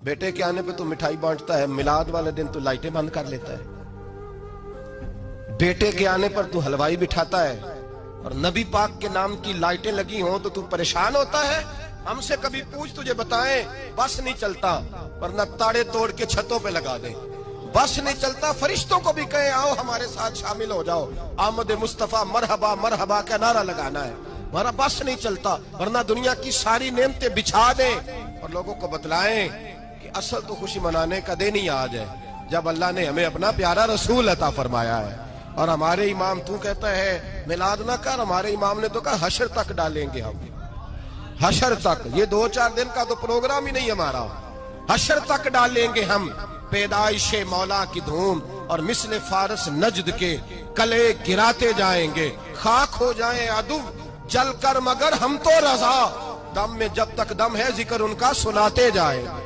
बेटे के आने पे तो मिठाई बांटता है, मिलाद वाले दिन तो लाइटें बंद कर लेता है। बेटे के आने पर तू हलवाई बिठाता है और नबी पाक के नाम की लाइटें लगी हों तो तू परेशान होता है। हमसे कभी पूछ, तुझे बताएं बस नहीं चलता, वरना ताड़े तोड़ के छतों पे लगा दे। बस नहीं चलता, फरिश्तों को भी कहें आओ हमारे साथ शामिल हो जाओ, आमद मुस्तफा मरहबा मरहबा का नारा लगाना है। हमारा बस नहीं चलता, वरना दुनिया की सारी नेमतें बिछा दें और लोगों को बतलाएं कि असल तो खुशी मनाने का दिन ही आज है जब अल्लाह ने हमें अपना प्यारा रसूल अता फरमाया है। और हमारे इमाम, तू कहता है मिलाद ना कर, हमारे इमाम ने तो कहा हशर तक डालेंगे हम, हशर तक। ये 2-4 दिन का तो प्रोग्राम ही नहीं हमारा, हशर तक डालेंगे हम पैदाइशे मौला की धूम और मिसले फारस नजद के कले गिराते जाएंगे। खाक हो जाए अदु जल कर मगर हम तो रजा, दम में जब तक दम है जिक्र उनका सुनाते जाएंगे।